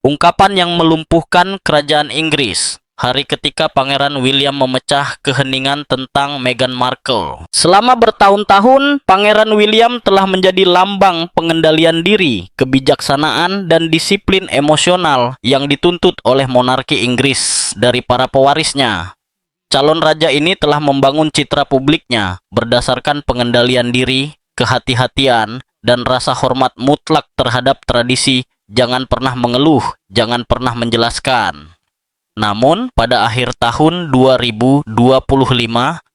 Ungkapan yang melumpuhkan kerajaan Inggris. Hari ketika Pangeran William memecah keheningan tentang Meghan Markle. Selama bertahun-tahun, Pangeran William telah menjadi lambang pengendalian diri, kebijaksanaan, dan disiplin emosional yang dituntut oleh monarki Inggris dari para pewarisnya. Calon raja ini telah membangun citra publiknya berdasarkan pengendalian diri, kehati-hatian, dan rasa hormat mutlak terhadap tradisi. Jangan pernah mengeluh, jangan pernah menjelaskan. Namun, pada akhir tahun 2025,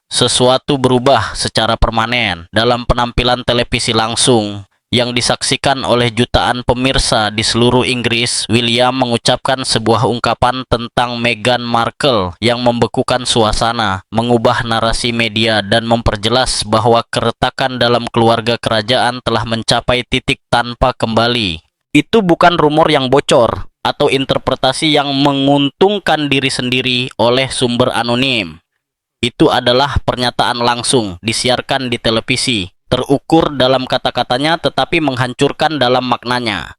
sesuatu berubah secara permanen dalam penampilan televisi langsung yang disaksikan oleh jutaan pemirsa di seluruh Inggris. William mengucapkan sebuah ungkapan tentang Meghan Markle yang membekukan suasana, mengubah narasi media, dan memperjelas bahwa keretakan dalam keluarga kerajaan telah mencapai titik tanpa kembali. Itu bukan rumor yang bocor atau interpretasi yang menguntungkan diri sendiri oleh sumber anonim. Itu adalah pernyataan langsung, disiarkan di televisi, terukur dalam kata-katanya tetapi menghancurkan dalam maknanya.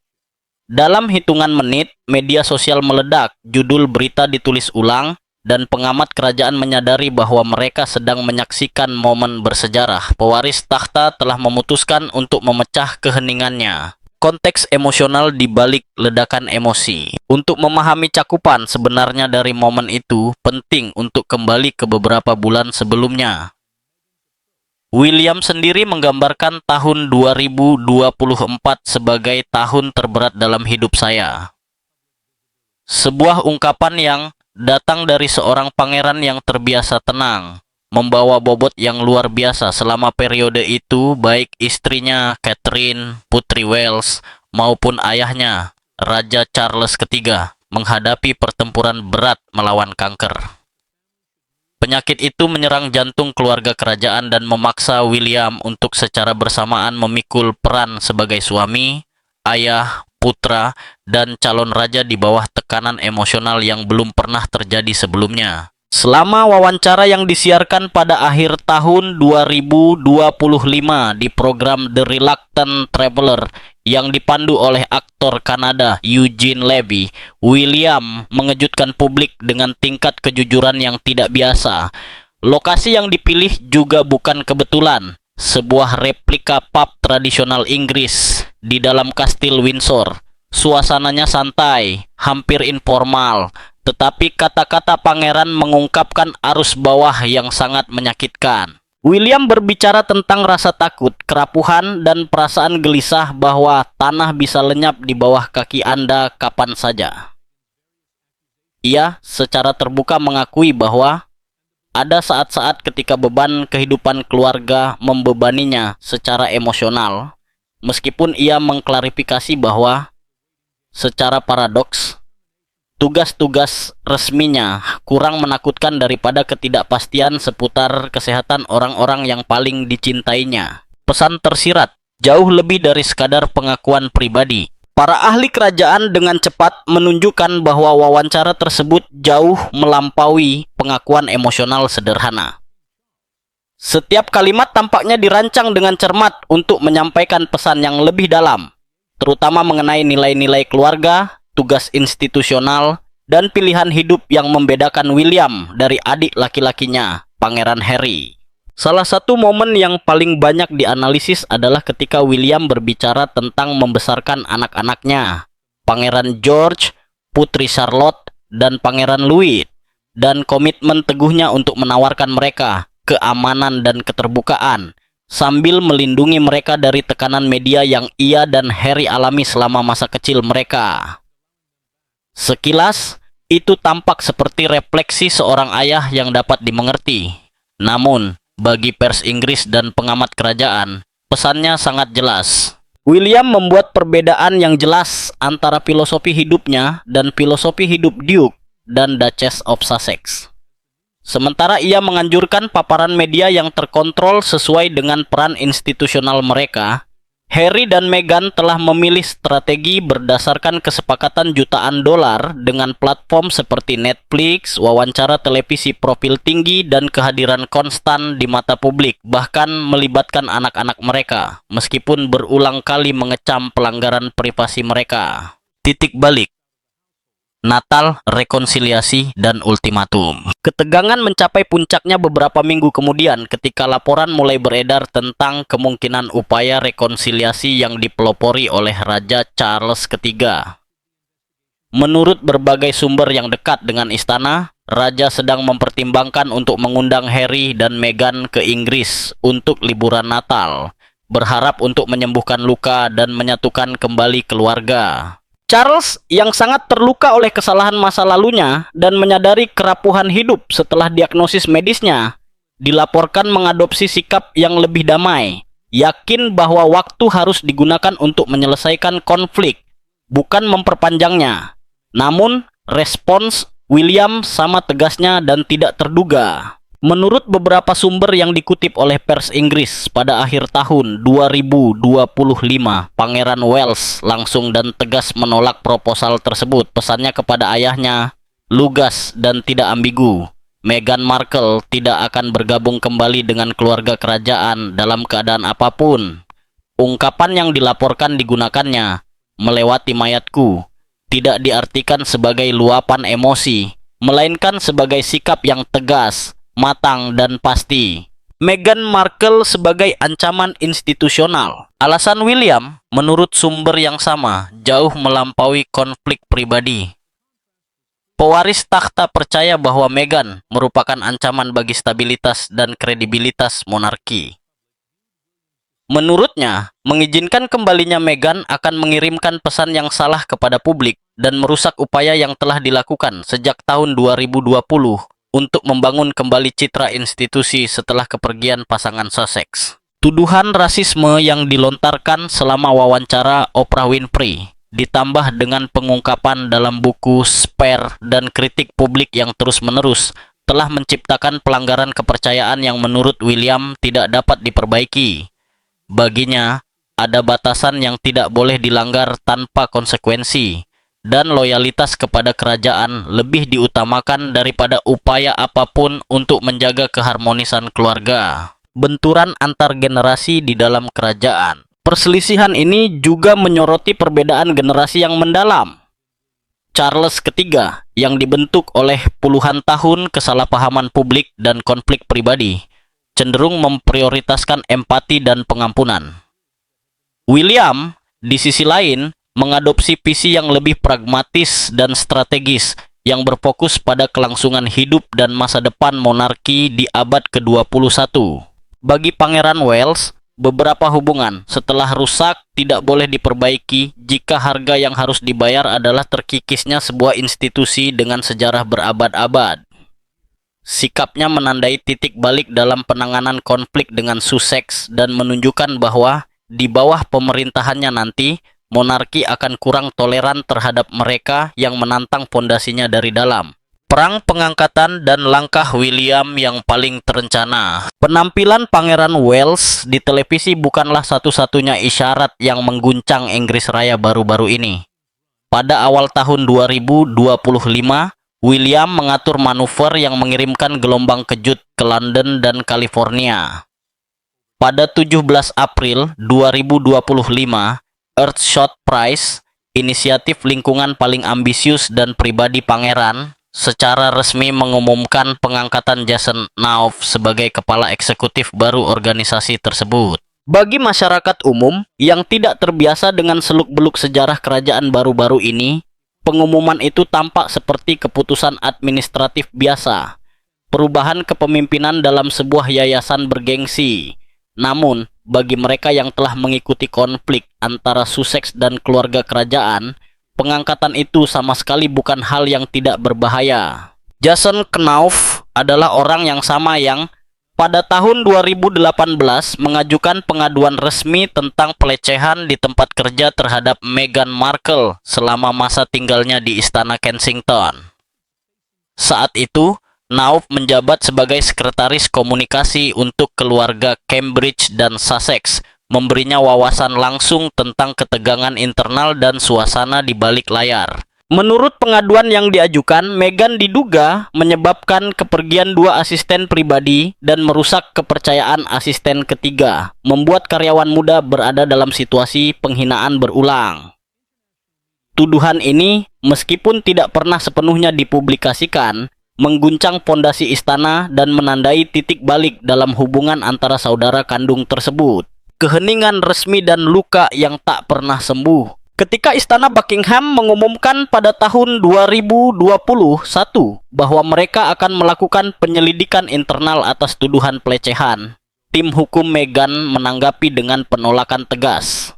Dalam hitungan menit, media sosial meledak, judul berita ditulis ulang, dan pengamat kerajaan menyadari bahwa mereka sedang menyaksikan momen bersejarah. Pewaris takhta telah memutuskan untuk memecah keheningannya. Konteks emosional di balik ledakan emosi. Untuk memahami cakupan sebenarnya dari momen itu, penting untuk kembali ke beberapa bulan sebelumnya. William sendiri menggambarkan tahun 2024 sebagai tahun terberat dalam hidup saya. Sebuah ungkapan yang datang dari seorang pangeran yang terbiasa tenang, membawa bobot yang luar biasa selama periode itu, baik istrinya Catherine, Putri Wales, maupun ayahnya, Raja Charles III, menghadapi pertempuran berat melawan kanker. Penyakit itu menyerang jantung keluarga kerajaan dan memaksa William untuk secara bersamaan memikul peran sebagai suami, ayah, putra, dan calon raja di bawah tekanan emosional yang belum pernah terjadi sebelumnya. Selama wawancara yang disiarkan pada akhir tahun 2025 di program The Reluctant Traveler yang dipandu oleh aktor Kanada Eugene Levy, William mengejutkan publik dengan tingkat kejujuran yang tidak biasa. Lokasi yang dipilih juga bukan kebetulan, sebuah replika pub tradisional Inggris di dalam Kastil Windsor. Suasananya santai, hampir informal, tetapi kata-kata pangeran mengungkapkan arus bawah yang sangat menyakitkan. William berbicara tentang rasa takut, kerapuhan, dan perasaan gelisah bahwa tanah bisa lenyap di bawah kaki Anda kapan saja. Ia secara terbuka mengakui bahwa ada saat-saat ketika beban kehidupan keluarga membebaninya secara emosional, meskipun ia mengklarifikasi bahwa secara paradoks, tugas-tugas resminya kurang menakutkan daripada ketidakpastian seputar kesehatan orang-orang yang paling dicintainya. Pesan tersirat, jauh lebih dari sekadar pengakuan pribadi. Para ahli kerajaan dengan cepat menunjukkan bahwa wawancara tersebut jauh melampaui pengakuan emosional sederhana. Setiap kalimat tampaknya dirancang dengan cermat untuk menyampaikan pesan yang lebih dalam, terutama mengenai nilai-nilai keluarga, tugas institusional, dan pilihan hidup yang membedakan William dari adik laki-lakinya, Pangeran Harry. Salah satu momen yang paling banyak dianalisis adalah ketika William berbicara tentang membesarkan anak-anaknya, Pangeran George, Putri Charlotte, dan Pangeran Louis, dan komitmen teguhnya untuk menawarkan mereka keamanan dan keterbukaan, sambil melindungi mereka dari tekanan media yang ia dan Harry alami selama masa kecil mereka. Sekilas, itu tampak seperti refleksi seorang ayah yang dapat dimengerti. Namun, bagi pers Inggris dan pengamat kerajaan, pesannya sangat jelas. William membuat perbedaan yang jelas antara filosofi hidupnya dan filosofi hidup Duke dan Duchess of Sussex. Sementara ia menganjurkan paparan media yang terkontrol sesuai dengan peran institusional mereka, Harry dan Meghan telah memilih strategi berdasarkan kesepakatan jutaan dolar dengan platform seperti Netflix, wawancara televisi profil tinggi, dan kehadiran konstan di mata publik, bahkan melibatkan anak-anak mereka, meskipun berulang kali mengecam pelanggaran privasi mereka. Titik balik. Natal, rekonsiliasi, dan ultimatum. Ketegangan mencapai puncaknya beberapa minggu kemudian ketika laporan mulai beredar tentang kemungkinan upaya rekonsiliasi yang dipelopori oleh Raja Charles III. Menurut berbagai sumber yang dekat dengan istana, Raja sedang mempertimbangkan untuk mengundang Harry dan Meghan ke Inggris untuk liburan Natal, berharap untuk menyembuhkan luka dan menyatukan kembali keluarga. Charles yang sangat terluka oleh kesalahan masa lalunya dan menyadari kerapuhan hidup setelah diagnosis medisnya, dilaporkan mengadopsi sikap yang lebih damai, yakin bahwa waktu harus digunakan untuk menyelesaikan konflik, bukan memperpanjangnya. Namun, respons William sama tegasnya dan tidak terduga. Menurut beberapa sumber yang dikutip oleh pers Inggris, pada akhir tahun 2025, Pangeran Wales langsung dan tegas menolak proposal tersebut. Pesannya kepada ayahnya, lugas dan tidak ambigu. Meghan Markle tidak akan bergabung kembali dengan keluarga kerajaan dalam keadaan apapun. Ungkapan yang dilaporkan digunakannya, melewati mayatku, tidak diartikan sebagai luapan emosi, melainkan sebagai sikap yang tegas, matang, dan pasti. Meghan Markle sebagai ancaman institusional. Alasan William, menurut sumber yang sama, jauh melampaui konflik pribadi. Pewaris takhta percaya bahwa Meghan merupakan ancaman bagi stabilitas dan kredibilitas monarki. Menurutnya, mengizinkan kembalinya Meghan akan mengirimkan pesan yang salah kepada publik dan merusak upaya yang telah dilakukan sejak tahun 2020 untuk membangun kembali citra institusi setelah kepergian pasangan Sussex. Tuduhan rasisme yang dilontarkan selama wawancara Oprah Winfrey, ditambah dengan pengungkapan dalam buku Spare dan kritik publik yang terus-menerus, telah menciptakan pelanggaran kepercayaan yang menurut William tidak dapat diperbaiki. Baginya, ada batasan yang tidak boleh dilanggar tanpa konsekuensi, dan loyalitas kepada kerajaan lebih diutamakan daripada upaya apapun untuk menjaga keharmonisan keluarga. Benturan antar generasi di dalam kerajaan. Perselisihan ini juga menyoroti perbedaan generasi yang mendalam. Charles III yang dibentuk oleh puluhan tahun kesalahpahaman publik dan konflik pribadi, cenderung memprioritaskan empati dan pengampunan. William, di sisi lain, mengadopsi visi yang lebih pragmatis dan strategis yang berfokus pada kelangsungan hidup dan masa depan monarki di abad ke-21. Bagi Pangeran Wales, beberapa hubungan setelah rusak tidak boleh diperbaiki jika harga yang harus dibayar adalah terkikisnya sebuah institusi dengan sejarah berabad-abad. Sikapnya menandai titik balik dalam penanganan konflik dengan Sussex dan menunjukkan bahwa di bawah pemerintahannya nanti, monarki akan kurang toleran terhadap mereka yang menantang fondasinya dari dalam. Perang pengangkatan dan langkah William yang paling terencana. Penampilan Pangeran Wales di televisi bukanlah satu-satunya isyarat yang mengguncang Inggris Raya baru-baru ini. Pada awal tahun 2025, William mengatur manuver yang mengirimkan gelombang kejut ke London dan California. Pada 17 April 2025, Earthshot Prize, inisiatif lingkungan paling ambisius dan pribadi pangeran, secara resmi mengumumkan pengangkatan Jason Knauf sebagai kepala eksekutif baru organisasi tersebut. Bagi masyarakat umum yang tidak terbiasa dengan seluk-beluk sejarah kerajaan baru-baru ini, pengumuman itu tampak seperti keputusan administratif biasa, perubahan kepemimpinan dalam sebuah yayasan bergengsi. Namun, bagi mereka yang telah mengikuti konflik antara Sussex dan keluarga kerajaan, pengangkatan itu sama sekali bukan hal yang tidak berbahaya. Jason Knauf adalah orang yang sama yang pada tahun 2018 mengajukan pengaduan resmi tentang pelecehan di tempat kerja terhadap Meghan Markle selama masa tinggalnya di Istana Kensington. Saat itu, Knauf menjabat sebagai sekretaris komunikasi untuk keluarga Cambridge dan Sussex, memberinya wawasan langsung tentang ketegangan internal dan suasana di balik layar. Menurut pengaduan yang diajukan, Meghan diduga menyebabkan kepergian dua asisten pribadi dan merusak kepercayaan asisten ketiga, membuat karyawan muda berada dalam situasi penghinaan berulang. Tuduhan ini, meskipun tidak pernah sepenuhnya dipublikasikan, mengguncang pondasi istana dan menandai titik balik dalam hubungan antara saudara kandung tersebut. Keheningan resmi dan luka yang tak pernah sembuh. Ketika Istana Buckingham mengumumkan pada tahun 2021 bahwa mereka akan melakukan penyelidikan internal atas tuduhan pelecehan, tim hukum Meghan menanggapi dengan penolakan tegas.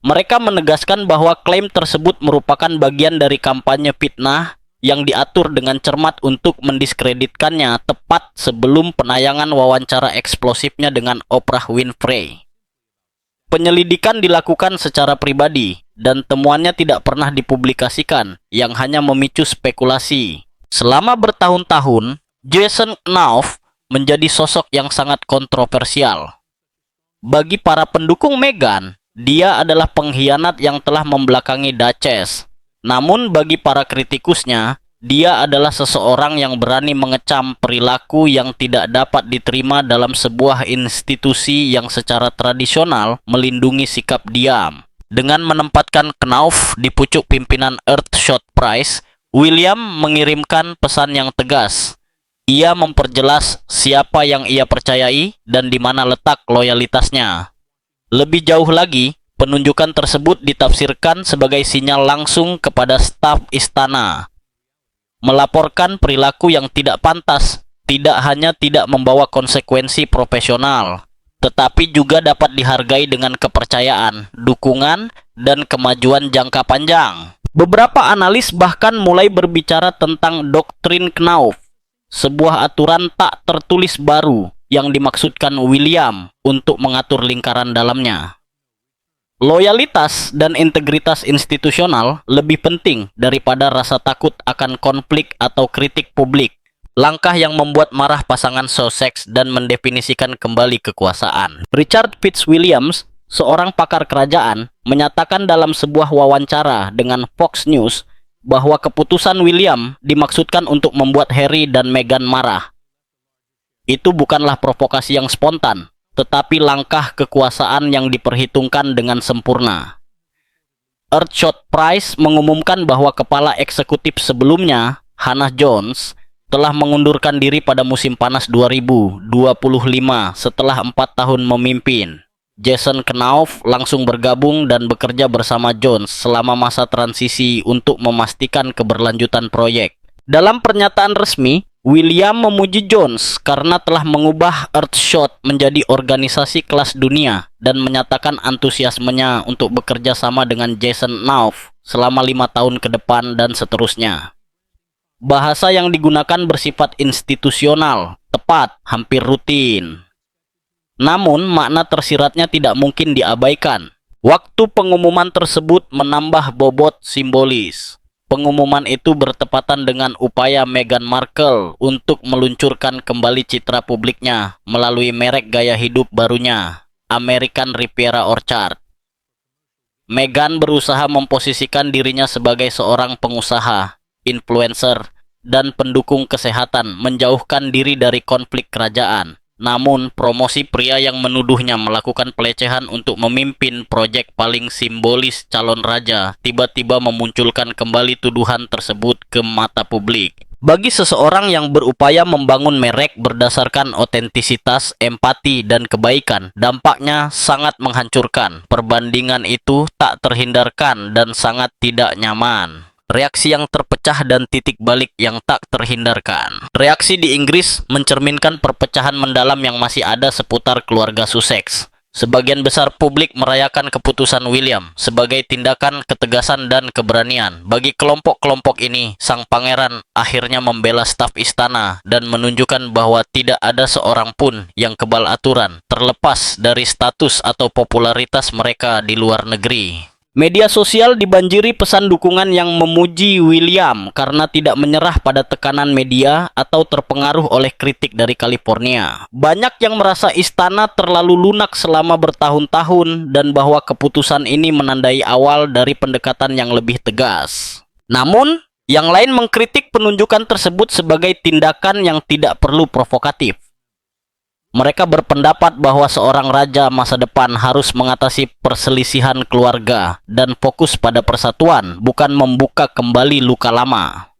Mereka menegaskan bahwa klaim tersebut merupakan bagian dari kampanye fitnah yang diatur dengan cermat untuk mendiskreditkannya tepat sebelum penayangan wawancara eksplosifnya dengan Oprah Winfrey. Penyelidikan dilakukan secara pribadi dan temuannya tidak pernah dipublikasikan, yang hanya memicu spekulasi. Selama bertahun-tahun, Jason Knauf menjadi sosok yang sangat kontroversial. Bagi para pendukung Meghan, dia adalah pengkhianat yang telah membelakangi Duchess. Namun bagi para kritikusnya, dia adalah seseorang yang berani mengecam perilaku yang tidak dapat diterima dalam sebuah institusi yang secara tradisional melindungi sikap diam. Dengan menempatkan Knauf di pucuk pimpinan Earthshot Prize, William mengirimkan pesan yang tegas. Ia memperjelas siapa yang ia percayai dan di mana letak loyalitasnya. Lebih jauh lagi, penunjukan tersebut ditafsirkan sebagai sinyal langsung kepada staf istana. Melaporkan perilaku yang tidak pantas tidak hanya tidak membawa konsekuensi profesional, tetapi juga dapat dihargai dengan kepercayaan, dukungan, dan kemajuan jangka panjang. Beberapa analis bahkan mulai berbicara tentang doktrin Knauf, sebuah aturan tak tertulis baru yang dimaksudkan William untuk mengatur lingkaran dalamnya. Loyalitas dan integritas institusional lebih penting daripada rasa takut akan konflik atau kritik publik. Langkah yang membuat marah pasangan Sussex dan mendefinisikan kembali kekuasaan. Richard Fitzwilliams, seorang pakar kerajaan, menyatakan dalam sebuah wawancara dengan Fox News bahwa keputusan William dimaksudkan untuk membuat Harry dan Meghan marah. Itu bukanlah provokasi yang spontan, tetapi langkah kekuasaan yang diperhitungkan dengan sempurna. Earthshot Prize mengumumkan bahwa kepala eksekutif sebelumnya, Hannah Jones, telah mengundurkan diri pada musim panas 2025 setelah 4 tahun memimpin. Jason Knauf langsung bergabung dan bekerja bersama Jones selama masa transisi untuk memastikan keberlanjutan proyek. Dalam pernyataan resmi, William memuji Jones karena telah mengubah Earthshot menjadi organisasi kelas dunia dan menyatakan antusiasmenya untuk bekerja sama dengan Jason Knauf selama 5 tahun ke depan dan seterusnya. Bahasa yang digunakan bersifat institusional, tepat, hampir rutin. Namun, makna tersiratnya tidak mungkin diabaikan. Waktu pengumuman tersebut menambah bobot simbolis. Pengumuman itu bertepatan dengan upaya Meghan Markle untuk meluncurkan kembali citra publiknya melalui merek gaya hidup barunya, American Riviera Orchard. Meghan berusaha memposisikan dirinya sebagai seorang pengusaha, influencer, dan pendukung kesehatan, menjauhkan diri dari konflik kerajaan. Namun, promosi pria yang menuduhnya melakukan pelecehan untuk memimpin proyek paling simbolis calon raja tiba-tiba memunculkan kembali tuduhan tersebut ke mata publik. Bagi seseorang yang berupaya membangun merek berdasarkan otentisitas, empati, dan kebaikan, dampaknya sangat menghancurkan. Perbandingan itu tak terhindarkan dan sangat tidak nyaman. Reaksi yang terpecah dan titik balik yang tak terhindarkan. Reaksi di Inggris mencerminkan perpecahan mendalam yang masih ada seputar keluarga Sussex. Sebagian besar publik merayakan keputusan William sebagai tindakan ketegasan dan keberanian. Bagi kelompok-kelompok ini, sang pangeran akhirnya membela staf istana dan menunjukkan bahwa tidak ada seorang pun yang kebal aturan, terlepas dari status atau popularitas mereka di luar negeri. Media sosial dibanjiri pesan dukungan yang memuji William karena tidak menyerah pada tekanan media atau terpengaruh oleh kritik dari California. Banyak yang merasa istana terlalu lunak selama bertahun-tahun dan bahwa keputusan ini menandai awal dari pendekatan yang lebih tegas. Namun, yang lain mengkritik penunjukan tersebut sebagai tindakan yang tidak perlu provokatif. Mereka berpendapat bahwa seorang raja masa depan harus mengatasi perselisihan keluarga dan fokus pada persatuan, bukan membuka kembali luka lama.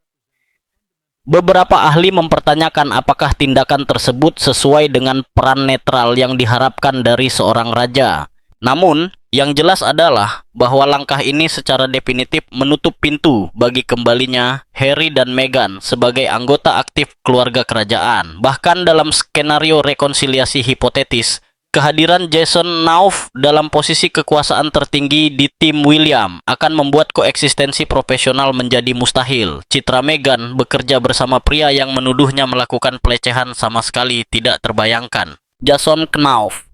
Beberapa ahli mempertanyakan apakah tindakan tersebut sesuai dengan peran netral yang diharapkan dari seorang raja. Namun, yang jelas adalah bahwa langkah ini secara definitif menutup pintu bagi kembalinya Harry dan Meghan sebagai anggota aktif keluarga kerajaan. Bahkan dalam skenario rekonsiliasi hipotetis, kehadiran Jason Knauf dalam posisi kekuasaan tertinggi di tim William akan membuat koeksistensi profesional menjadi mustahil. Citra Meghan bekerja bersama pria yang menuduhnya melakukan pelecehan sama sekali tidak terbayangkan. Jason Knauf,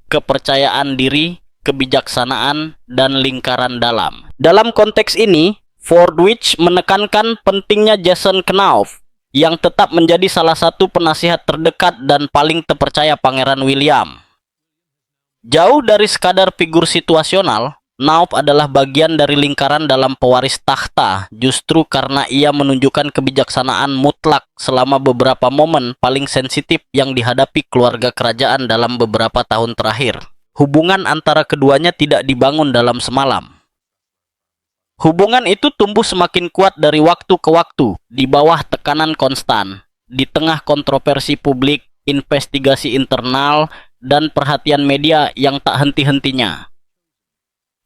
kepercayaan diri, kebijaksanaan, dan lingkaran dalam. Dalam konteks ini, Fordwich menekankan pentingnya Jason Knauf yang tetap menjadi salah satu penasihat terdekat dan paling terpercaya Pangeran William. Jauh dari sekadar figur situasional, Knauf adalah bagian dari lingkaran dalam pewaris takhta justru karena ia menunjukkan kebijaksanaan mutlak selama beberapa momen paling sensitif yang dihadapi keluarga kerajaan dalam beberapa tahun terakhir. Hubungan antara keduanya tidak dibangun dalam semalam. Hubungan itu tumbuh semakin kuat dari waktu ke waktu, di bawah tekanan konstan, di tengah kontroversi publik, investigasi internal, dan perhatian media yang tak henti-hentinya.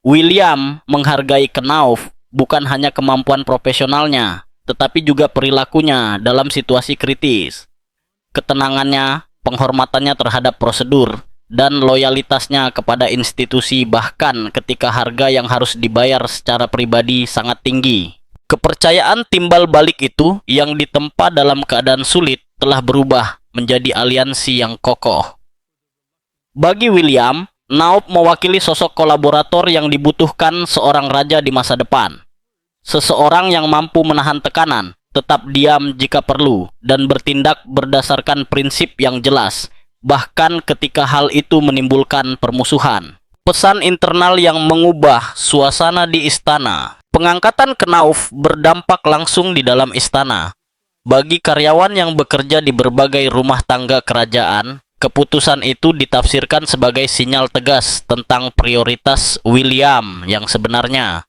William menghargai Knauf bukan hanya kemampuan profesionalnya, tetapi juga perilakunya dalam situasi kritis. Ketenangannya, penghormatannya terhadap prosedur, dan loyalitasnya kepada institusi bahkan ketika harga yang harus dibayar secara pribadi sangat tinggi. Kepercayaan timbal balik itu yang ditempa dalam keadaan sulit telah berubah menjadi aliansi yang kokoh. Bagi William, Knauf mewakili sosok kolaborator yang dibutuhkan seorang raja di masa depan. Seseorang yang mampu menahan tekanan, tetap diam jika perlu, dan bertindak berdasarkan prinsip yang jelas, bahkan ketika hal itu menimbulkan permusuhan. Pesan internal yang mengubah suasana di istana. Pengangkatan Knauf berdampak langsung di dalam istana. Bagi karyawan yang bekerja di berbagai rumah tangga kerajaan, keputusan itu ditafsirkan sebagai sinyal tegas tentang prioritas William yang sebenarnya.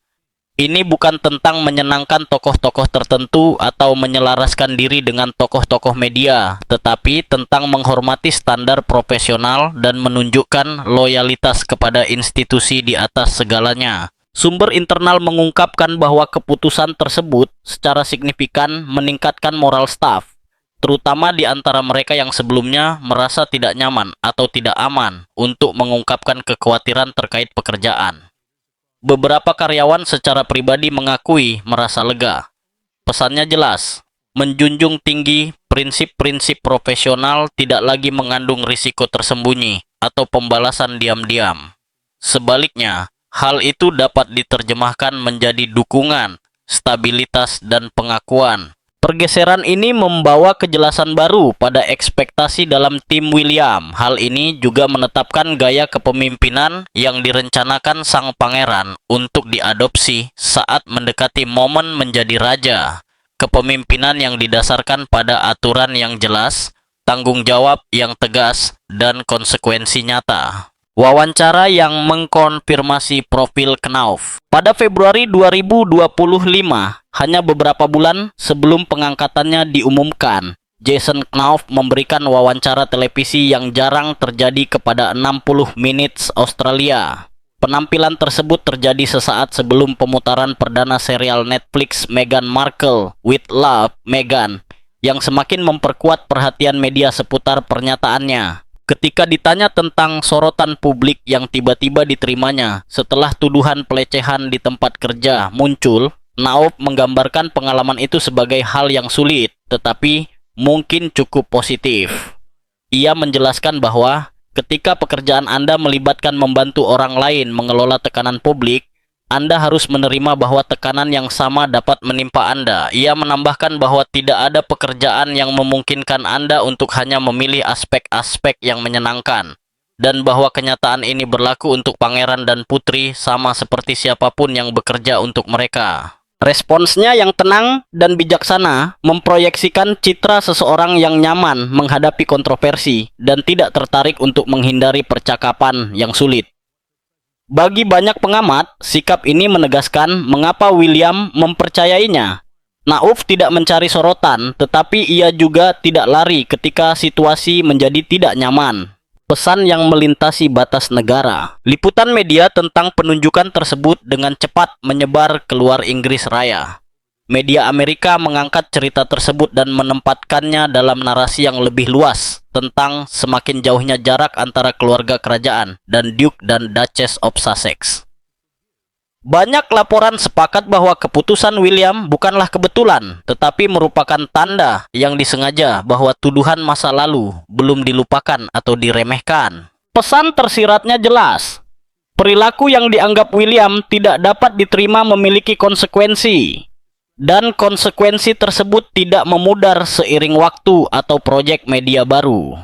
Ini bukan tentang menyenangkan tokoh-tokoh tertentu atau menyelaraskan diri dengan tokoh-tokoh media, tetapi tentang menghormati standar profesional dan menunjukkan loyalitas kepada institusi di atas segalanya. Sumber internal mengungkapkan bahwa keputusan tersebut secara signifikan meningkatkan moral staf, terutama di antara mereka yang sebelumnya merasa tidak nyaman atau tidak aman untuk mengungkapkan kekhawatiran terkait pekerjaan. Beberapa karyawan secara pribadi mengakui merasa lega. Pesannya jelas, menjunjung tinggi prinsip-prinsip profesional tidak lagi mengandung risiko tersembunyi atau pembalasan diam-diam. Sebaliknya, hal itu dapat diterjemahkan menjadi dukungan, stabilitas, dan pengakuan. Pergeseran ini membawa kejelasan baru pada ekspektasi dalam tim William. Hal ini juga menetapkan gaya kepemimpinan yang direncanakan sang pangeran untuk diadopsi saat mendekati momen menjadi raja. Kepemimpinan yang didasarkan pada aturan yang jelas, tanggung jawab yang tegas, dan konsekuensi nyata. Wawancara yang mengkonfirmasi profil Knauf. Pada Februari 2025, hanya beberapa bulan sebelum pengangkatannya diumumkan, Jason Knauf memberikan wawancara televisi yang jarang terjadi kepada 60 Minutes Australia. Penampilan tersebut terjadi sesaat sebelum pemutaran perdana serial Netflix Meghan Markle with Love, Meghan, yang semakin memperkuat perhatian media seputar pernyataannya. Ketika ditanya tentang sorotan publik yang tiba-tiba diterimanya setelah tuduhan pelecehan di tempat kerja muncul, Knauf menggambarkan pengalaman itu sebagai hal yang sulit, tetapi mungkin cukup positif. Ia menjelaskan bahwa ketika pekerjaan Anda melibatkan membantu orang lain mengelola tekanan publik, Anda harus menerima bahwa tekanan yang sama dapat menimpa Anda. Ia menambahkan bahwa tidak ada pekerjaan yang memungkinkan Anda untuk hanya memilih aspek-aspek yang menyenangkan, dan bahwa kenyataan ini berlaku untuk pangeran dan putri sama seperti siapapun yang bekerja untuk mereka. Responsnya yang tenang dan bijaksana memproyeksikan citra seseorang yang nyaman menghadapi kontroversi dan tidak tertarik untuk menghindari percakapan yang sulit. Bagi banyak pengamat, sikap ini menegaskan mengapa William mempercayainya. Nauf tidak mencari sorotan, tetapi ia juga tidak lari ketika situasi menjadi tidak nyaman. Pesan yang melintasi batas negara. Liputan media tentang penunjukan tersebut dengan cepat menyebar keluar Inggris Raya. Media Amerika mengangkat cerita tersebut dan menempatkannya dalam narasi yang lebih luas tentang semakin jauhnya jarak antara keluarga kerajaan dan Duke dan Duchess of Sussex. Banyak laporan sepakat bahwa keputusan William bukanlah kebetulan, tetapi merupakan tanda yang disengaja bahwa tuduhan masa lalu belum dilupakan atau diremehkan. Pesan tersiratnya jelas. Perilaku yang dianggap William tidak dapat diterima memiliki konsekuensi. Dan konsekuensi tersebut tidak memudar seiring waktu atau proyek media baru.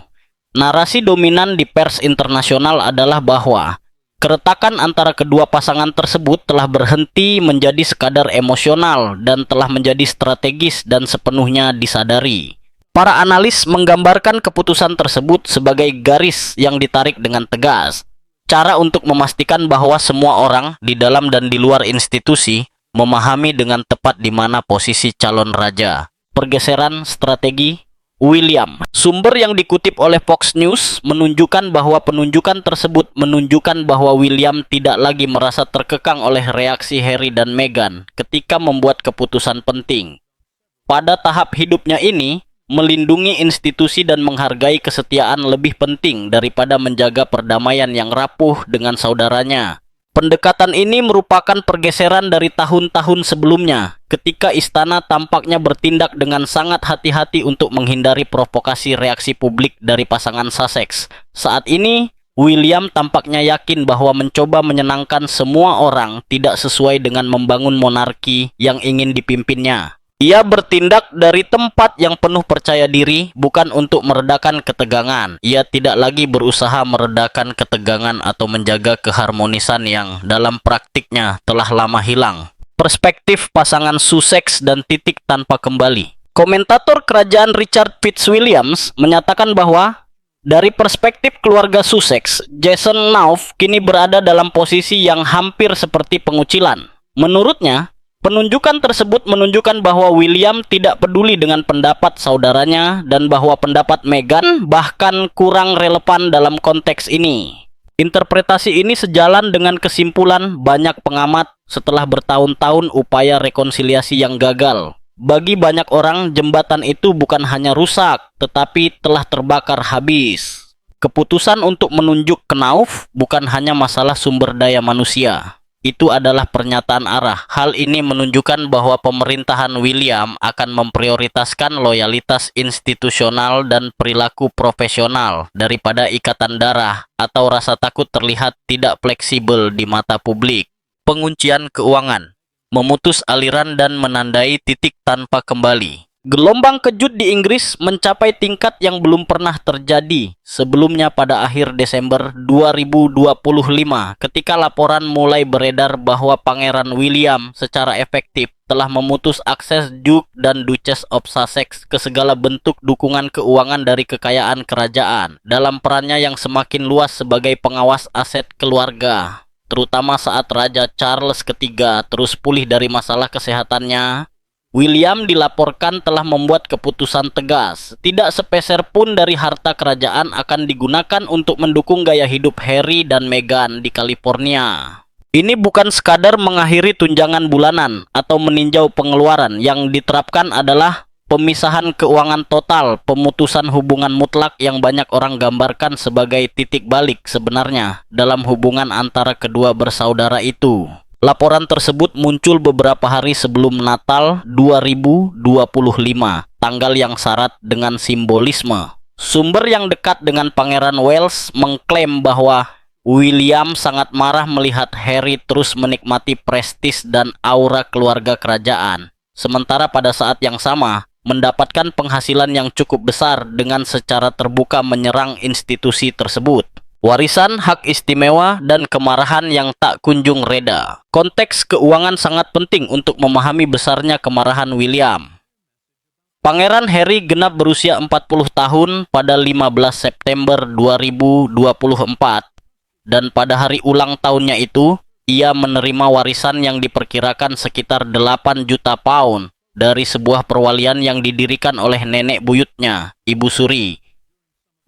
Narasi dominan di pers internasional adalah bahwa keretakan antara kedua pasangan tersebut telah berhenti menjadi sekadar emosional dan telah menjadi strategis dan sepenuhnya disadari. Para analis menggambarkan keputusan tersebut sebagai garis yang ditarik dengan tegas. Cara untuk memastikan bahwa semua orang di dalam dan di luar institusi memahami dengan tepat di mana posisi calon raja. Pergeseran strategi William. Sumber yang dikutip oleh Fox News menunjukkan bahwa penunjukan tersebut menunjukkan bahwa William tidak lagi merasa terkekang oleh reaksi Harry dan Meghan ketika membuat keputusan penting. Pada tahap hidupnya ini, melindungi institusi dan menghargai kesetiaan lebih penting daripada menjaga perdamaian yang rapuh dengan saudaranya. Pendekatan ini merupakan pergeseran dari tahun-tahun sebelumnya, ketika istana tampaknya bertindak dengan sangat hati-hati untuk menghindari provokasi reaksi publik dari pasangan Sussex. Saat ini, William tampaknya yakin bahwa mencoba menyenangkan semua orang tidak sesuai dengan membangun monarki yang ingin dipimpinnya. Ia bertindak dari tempat yang penuh percaya diri, bukan untuk meredakan ketegangan. Ia tidak lagi berusaha meredakan ketegangan atau menjaga keharmonisan yang dalam praktiknya telah lama hilang. Perspektif pasangan Sussex dan titik tanpa kembali. Komentator kerajaan Richard Fitzwilliams menyatakan bahwa dari perspektif keluarga Sussex, Jason Nauf kini berada dalam posisi yang hampir seperti pengucilan. Menurutnya, penunjukan tersebut menunjukkan bahwa William tidak peduli dengan pendapat saudaranya dan bahwa pendapat Meghan bahkan kurang relevan dalam konteks ini. Interpretasi ini sejalan dengan kesimpulan banyak pengamat setelah bertahun-tahun upaya rekonsiliasi yang gagal. Bagi banyak orang, jembatan itu bukan hanya rusak, tetapi telah terbakar habis. Keputusan untuk menunjuk Knauf bukan hanya masalah sumber daya manusia. Itu adalah pernyataan arah. Hal ini menunjukkan bahwa pemerintahan William akan memprioritaskan loyalitas institusional dan perilaku profesional daripada ikatan darah atau rasa takut terlihat tidak fleksibel di mata publik. Penguncian keuangan, memutus aliran dan menandai titik tanpa kembali. Gelombang kejut di Inggris mencapai tingkat yang belum pernah terjadi sebelumnya pada akhir Desember 2025 ketika laporan mulai beredar bahwa Pangeran William secara efektif telah memutus akses Duke dan Duchess of Sussex ke segala bentuk dukungan keuangan dari kekayaan kerajaan dalam perannya yang semakin luas sebagai pengawas aset keluarga, terutama saat Raja Charles III terus pulih dari masalah kesehatannya. William dilaporkan telah membuat keputusan tegas. Tidak sepeser pun dari harta kerajaan akan digunakan untuk mendukung gaya hidup Harry dan Meghan di California. Ini bukan sekadar mengakhiri tunjangan bulanan atau meninjau pengeluaran. Yang diterapkan adalah pemisahan keuangan total, pemutusan hubungan mutlak yang banyak orang gambarkan sebagai titik balik sebenarnya dalam hubungan antara kedua bersaudara itu. Laporan tersebut muncul beberapa hari sebelum Natal 2025, tanggal yang syarat dengan simbolisme. Sumber yang dekat dengan Pangeran Wales mengklaim bahwa William sangat marah melihat Harry terus menikmati prestis dan aura keluarga kerajaan, sementara pada saat yang sama mendapatkan penghasilan yang cukup besar dengan secara terbuka menyerang institusi tersebut. warisan, hak istimewa, dan kemarahan yang tak kunjung reda. Konteks keuangan sangat penting untuk memahami besarnya kemarahan William. Pangeran Harry genap berusia 40 tahun pada 15 September 2024, dan pada hari ulang tahunnya itu, ia menerima warisan yang diperkirakan sekitar 8 juta pound dari sebuah perwalian yang didirikan oleh nenek buyutnya, Ibu Suri.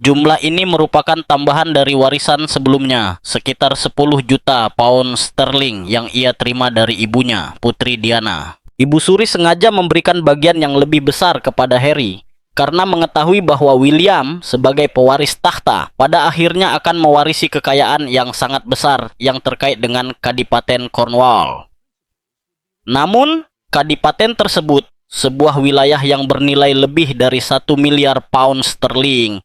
Jumlah ini merupakan tambahan dari warisan sebelumnya, sekitar 10 juta pound sterling yang ia terima dari ibunya, Putri Diana. Ibu Suri sengaja memberikan bagian yang lebih besar kepada Harry, karena mengetahui bahwa William sebagai pewaris tahta pada akhirnya akan mewarisi kekayaan yang sangat besar yang terkait dengan Kadipaten Cornwall. Namun, Kadipaten tersebut, sebuah wilayah yang bernilai lebih dari 1 miliar pound sterling,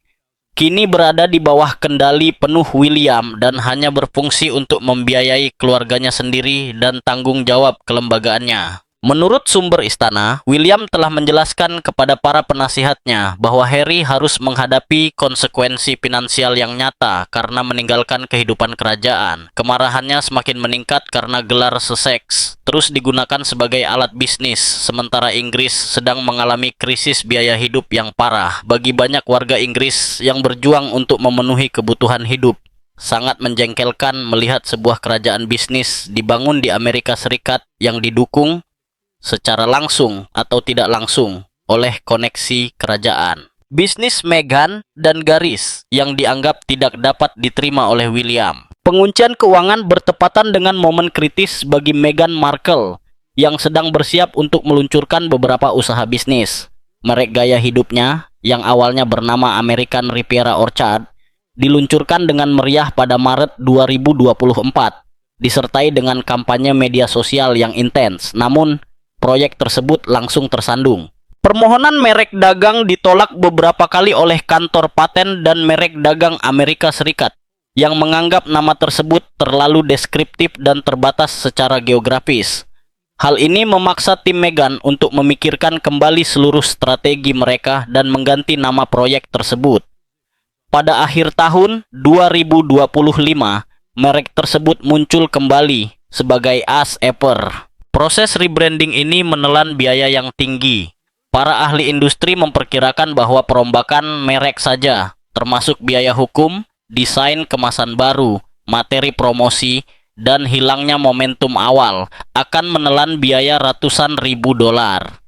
kini berada di bawah kendali penuh William dan hanya berfungsi untuk membiayai keluarganya sendiri dan tanggung jawab kelembagaannya. Menurut sumber istana, William telah menjelaskan kepada para penasihatnya bahwa Harry harus menghadapi konsekuensi finansial yang nyata karena meninggalkan kehidupan kerajaan. Kemarahannya semakin meningkat karena gelar seseks terus digunakan sebagai alat bisnis, sementara Inggris sedang mengalami krisis biaya hidup yang parah bagi banyak warga Inggris yang berjuang untuk memenuhi kebutuhan hidup. Sangat menjengkelkan melihat sebuah kerajaan bisnis dibangun di Amerika Serikat yang didukung secara langsung atau tidak langsung oleh koneksi kerajaan. Bisnis Meghan dan Garis yang dianggap tidak dapat diterima oleh William. Penguncian keuangan bertepatan dengan momen kritis bagi Meghan Markle yang sedang bersiap untuk meluncurkan beberapa usaha bisnis. Merek gaya hidupnya yang awalnya bernama American Riviera Orchard diluncurkan dengan meriah pada Maret 2024, disertai dengan kampanye media sosial yang intens. Namun, proyek tersebut langsung tersandung. Permohonan merek dagang ditolak beberapa kali oleh kantor paten dan merek dagang Amerika Serikat yang menganggap nama tersebut terlalu deskriptif dan terbatas secara geografis. Hal ini memaksa tim Meghan untuk memikirkan kembali seluruh strategi mereka dan mengganti nama proyek tersebut. Pada akhir tahun 2025, merek tersebut muncul kembali sebagai As Ever. Proses rebranding ini menelan biaya yang tinggi. Para ahli industri memperkirakan bahwa perombakan merek saja, termasuk biaya hukum, desain kemasan baru, materi promosi, dan hilangnya momentum awal, akan menelan biaya ratusan ribu dolar.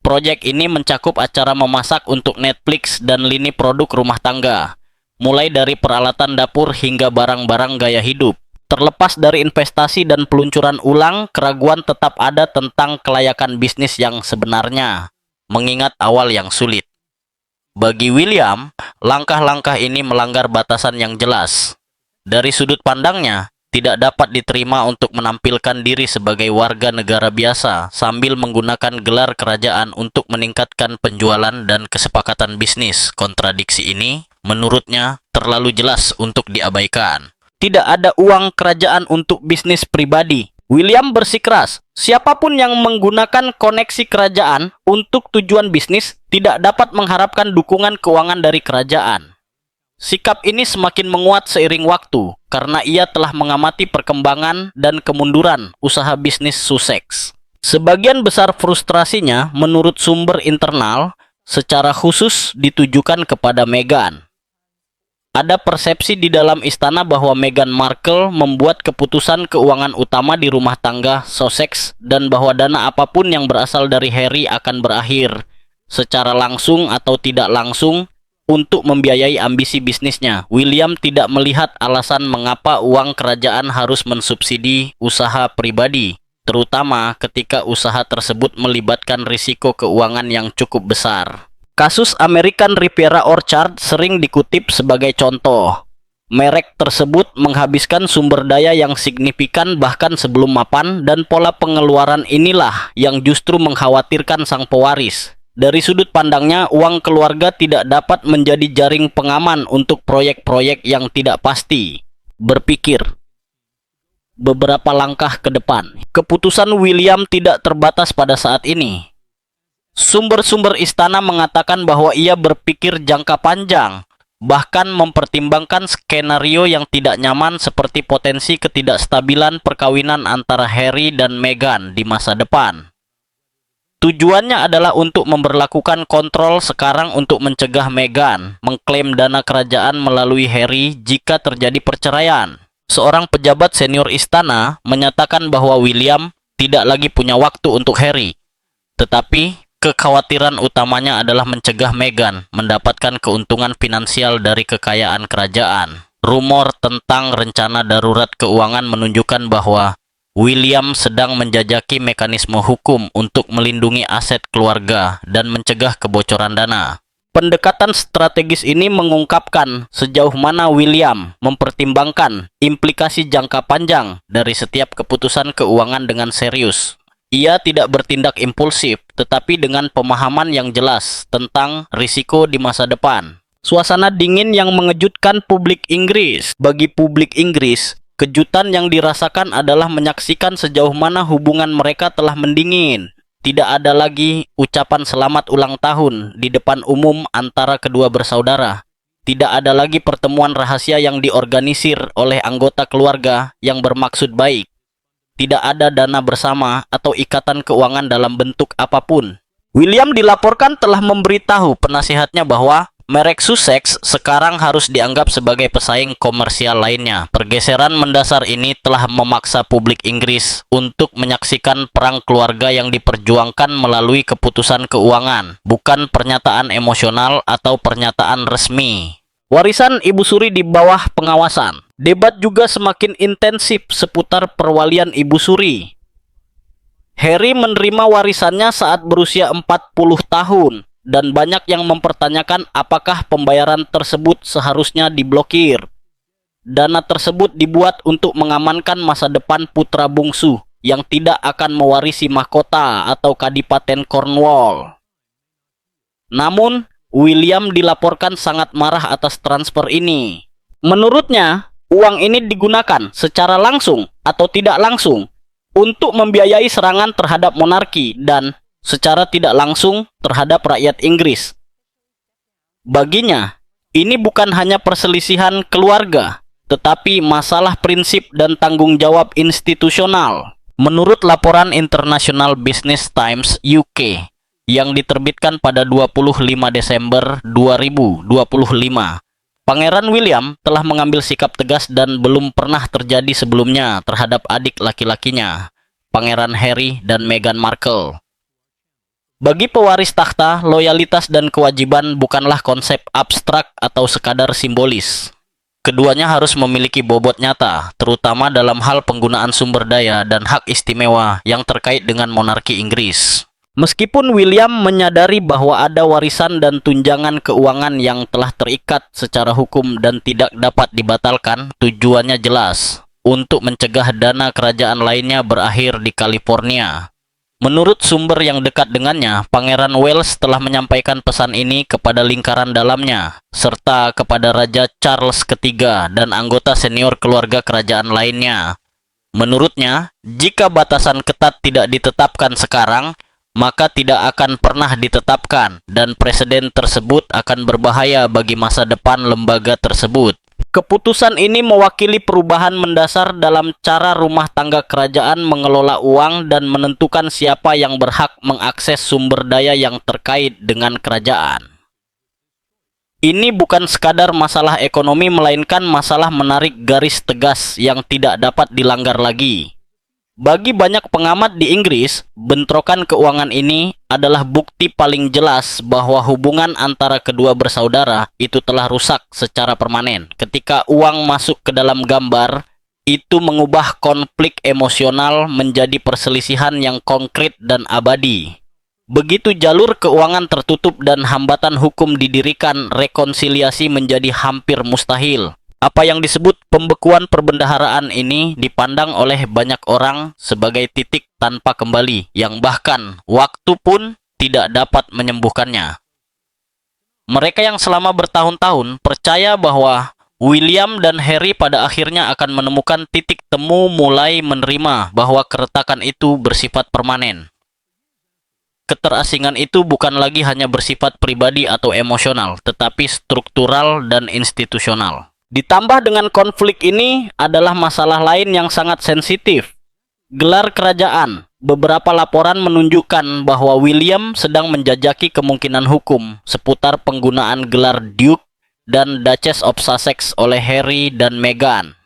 Proyek ini mencakup acara memasak untuk Netflix dan lini produk rumah tangga, mulai dari peralatan dapur hingga barang-barang gaya hidup. Terlepas dari investasi dan peluncuran ulang, keraguan tetap ada tentang kelayakan bisnis yang sebenarnya, mengingat awal yang sulit. Bagi William, langkah-langkah ini melanggar batasan yang jelas. Dari sudut pandangnya, tidak dapat diterima untuk menampilkan diri sebagai warga negara biasa sambil menggunakan gelar kerajaan untuk meningkatkan penjualan dan kesepakatan bisnis. Kontradiksi ini, menurutnya, terlalu jelas untuk diabaikan. Tidak ada uang kerajaan untuk bisnis pribadi. William bersikeras, siapapun yang menggunakan koneksi kerajaan untuk tujuan bisnis tidak dapat mengharapkan dukungan keuangan dari kerajaan. Sikap ini semakin menguat seiring waktu karena ia telah mengamati perkembangan dan kemunduran usaha bisnis Sussex. Sebagian besar frustrasinya menurut sumber internal secara khusus ditujukan kepada Meghan. Ada persepsi di dalam istana bahwa Meghan Markle membuat keputusan keuangan utama di rumah tangga Sussex dan bahwa dana apapun yang berasal dari Harry akan berakhir, secara langsung atau tidak langsung, untuk membiayai ambisi bisnisnya. William tidak melihat alasan mengapa uang kerajaan harus mensubsidi usaha pribadi, terutama ketika usaha tersebut melibatkan risiko keuangan yang cukup besar. Kasus American Riviera Orchard sering dikutip sebagai contoh. Merek tersebut menghabiskan sumber daya yang signifikan bahkan sebelum mapan, dan pola pengeluaran inilah yang justru mengkhawatirkan sang pewaris. Dari sudut pandangnya, uang keluarga tidak dapat menjadi jaring pengaman untuk proyek-proyek yang tidak pasti. Berpikir beberapa langkah ke depan. Keputusan William tidak terbatas pada saat ini. Sumber-sumber istana mengatakan bahwa ia berpikir jangka panjang, bahkan mempertimbangkan skenario yang tidak nyaman seperti potensi ketidakstabilan perkawinan antara Harry dan Meghan di masa depan. Tujuannya adalah untuk memberlakukan kontrol sekarang untuk mencegah Meghan mengklaim dana kerajaan melalui Harry jika terjadi perceraian. Seorang pejabat senior istana menyatakan bahwa William tidak lagi punya waktu untuk Harry, tetapi kekhawatiran utamanya adalah mencegah Meghan mendapatkan keuntungan finansial dari kekayaan kerajaan. Rumor tentang rencana darurat keuangan menunjukkan bahwa William sedang menjajaki mekanisme hukum untuk melindungi aset keluarga dan mencegah kebocoran dana. Pendekatan strategis ini mengungkapkan sejauh mana William mempertimbangkan implikasi jangka panjang dari setiap keputusan keuangan dengan serius. Ia tidak bertindak impulsif, tetapi dengan pemahaman yang jelas tentang risiko di masa depan. Suasana dingin yang mengejutkan publik Inggris. Bagi publik Inggris, kejutan yang dirasakan adalah menyaksikan sejauh mana hubungan mereka telah mendingin. Tidak ada lagi ucapan selamat ulang tahun di depan umum antara kedua bersaudara. Tidak ada lagi pertemuan rahasia yang diorganisir oleh anggota keluarga yang bermaksud baik. Tidak ada dana bersama atau ikatan keuangan dalam bentuk apapun. William dilaporkan telah memberitahu penasihatnya bahwa merek Sussex sekarang harus dianggap sebagai pesaing komersial lainnya. Pergeseran mendasar ini telah memaksa publik Inggris untuk menyaksikan perang keluarga yang diperjuangkan melalui keputusan keuangan, bukan pernyataan emosional atau pernyataan resmi. Warisan Ibu Suri di bawah pengawasan. Debat juga semakin intensif seputar perwalian Ibu Suri. Harry menerima warisannya saat berusia 40 tahun. Dan banyak yang mempertanyakan apakah pembayaran tersebut seharusnya diblokir. Dana tersebut dibuat untuk mengamankan masa depan putra bungsu yang tidak akan mewarisi mahkota atau kadipaten Cornwall. Namun, William dilaporkan sangat marah atas transfer ini. Menurutnya, uang ini digunakan secara langsung atau tidak langsung untuk membiayai serangan terhadap monarki dan secara tidak langsung terhadap rakyat Inggris. Baginya, ini bukan hanya perselisihan keluarga, tetapi masalah prinsip dan tanggung jawab institusional. Menurut laporan International Business Times UK yang diterbitkan pada 25 Desember 2025, Pangeran William telah mengambil sikap tegas dan belum pernah terjadi sebelumnya terhadap adik laki-lakinya, Pangeran Harry dan Meghan Markle. Bagi pewaris takhta, loyalitas dan kewajiban bukanlah konsep abstrak atau sekadar simbolis. Keduanya harus memiliki bobot nyata, terutama dalam hal penggunaan sumber daya dan hak istimewa yang terkait dengan monarki Inggris. Meskipun William menyadari bahwa ada warisan dan tunjangan keuangan yang telah terikat secara hukum dan tidak dapat dibatalkan, tujuannya jelas, untuk mencegah dana kerajaan lainnya berakhir di California. Menurut sumber yang dekat dengannya, Pangeran Wales telah menyampaikan pesan ini kepada lingkaran dalamnya, serta kepada Raja Charles III dan anggota senior keluarga kerajaan lainnya. Menurutnya, jika batasan ketat tidak ditetapkan sekarang, maka tidak akan pernah ditetapkan, dan presiden tersebut akan berbahaya bagi masa depan lembaga tersebut. Keputusan ini mewakili perubahan mendasar dalam cara rumah tangga kerajaan mengelola uang dan menentukan siapa yang berhak mengakses sumber daya yang terkait dengan kerajaan. Ini bukan sekadar masalah ekonomi, melainkan masalah menarik garis tegas yang tidak dapat dilanggar lagi. Bagi banyak pengamat di Inggris, bentrokan keuangan ini adalah bukti paling jelas bahwa hubungan antara kedua bersaudara itu telah rusak secara permanen. Ketika uang masuk ke dalam gambar, itu mengubah konflik emosional menjadi perselisihan yang konkret dan abadi. Begitu jalur keuangan tertutup dan hambatan hukum didirikan, rekonsiliasi menjadi hampir mustahil. Apa yang disebut pembekuan perbendaharaan ini dipandang oleh banyak orang sebagai titik tanpa kembali yang bahkan waktu pun tidak dapat menyembuhkannya. Mereka yang selama bertahun-tahun percaya bahwa William dan Harry pada akhirnya akan menemukan titik temu mulai menerima bahwa keretakan itu bersifat permanen. Keterasingan itu bukan lagi hanya bersifat pribadi atau emosional, tetapi struktural dan institusional. Ditambah dengan konflik ini adalah masalah lain yang sangat sensitif. Gelar kerajaan. Beberapa laporan menunjukkan bahwa William sedang menjajaki kemungkinan hukum seputar penggunaan gelar Duke dan Duchess of Sussex oleh Harry dan Meghan.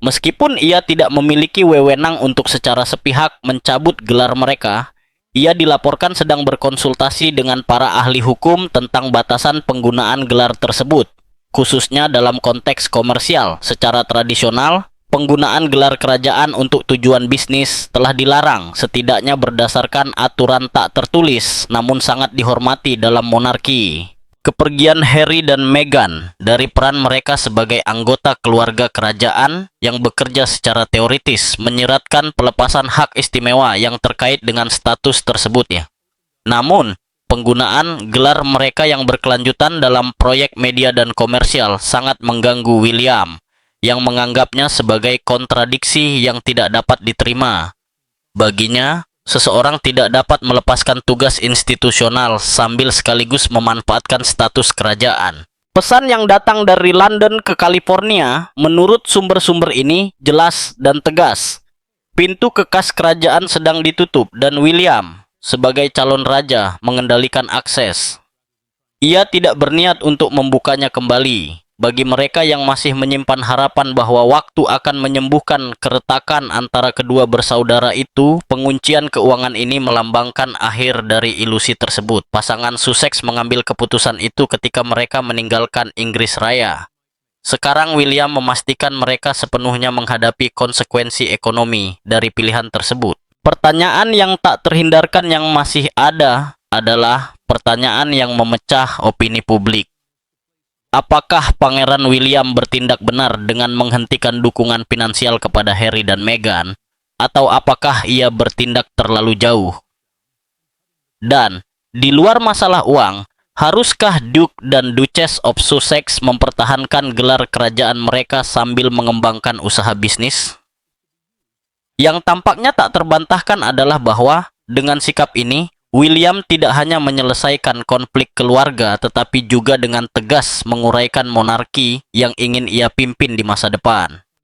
Meskipun ia tidak memiliki wewenang untuk secara sepihak mencabut gelar mereka, ia dilaporkan sedang berkonsultasi dengan para ahli hukum tentang batasan penggunaan gelar tersebut, khususnya dalam konteks komersial. Secara tradisional, penggunaan gelar kerajaan untuk tujuan bisnis telah dilarang, setidaknya berdasarkan aturan tak tertulis, namun sangat dihormati dalam monarki. Kepergian Harry dan Meghan dari peran mereka sebagai anggota keluarga kerajaan yang bekerja secara teoritis menyeratkan pelepasan hak istimewa yang terkait dengan status tersebut ya. Namun, penggunaan gelar mereka yang berkelanjutan dalam proyek media dan komersial sangat mengganggu William, yang menganggapnya sebagai kontradiksi yang tidak dapat diterima. Baginya, seseorang tidak dapat melepaskan tugas institusional sambil sekaligus memanfaatkan status kerajaan. Pesan yang datang dari London ke California, menurut sumber-sumber ini, jelas dan tegas. Pintu ke kas kerajaan sedang ditutup dan William, sebagai calon raja, mengendalikan akses. Ia tidak berniat untuk membukanya kembali. Bagi mereka yang masih menyimpan harapan bahwa waktu akan menyembuhkan keretakan antara kedua bersaudara itu, penguncian keuangan ini melambangkan akhir dari ilusi tersebut. Pasangan Sussex mengambil keputusan itu ketika mereka meninggalkan Inggris Raya. Sekarang William memastikan mereka sepenuhnya menghadapi konsekuensi ekonomi dari pilihan tersebut. Pertanyaan yang tak terhindarkan yang masih ada adalah pertanyaan yang memecah opini publik. Apakah Pangeran William bertindak benar dengan menghentikan dukungan finansial kepada Harry dan Meghan, atau apakah ia bertindak terlalu jauh? Dan, di luar masalah uang, haruskah Duke dan Duchess of Sussex mempertahankan gelar kerajaan mereka sambil mengembangkan usaha bisnis? Yang tampaknya tak terbantahkan adalah bahwa, dengan sikap ini, William tidak hanya menyelesaikan konflik keluarga, tetapi juga dengan tegas menguraikan monarki yang ingin ia pimpin di masa depan.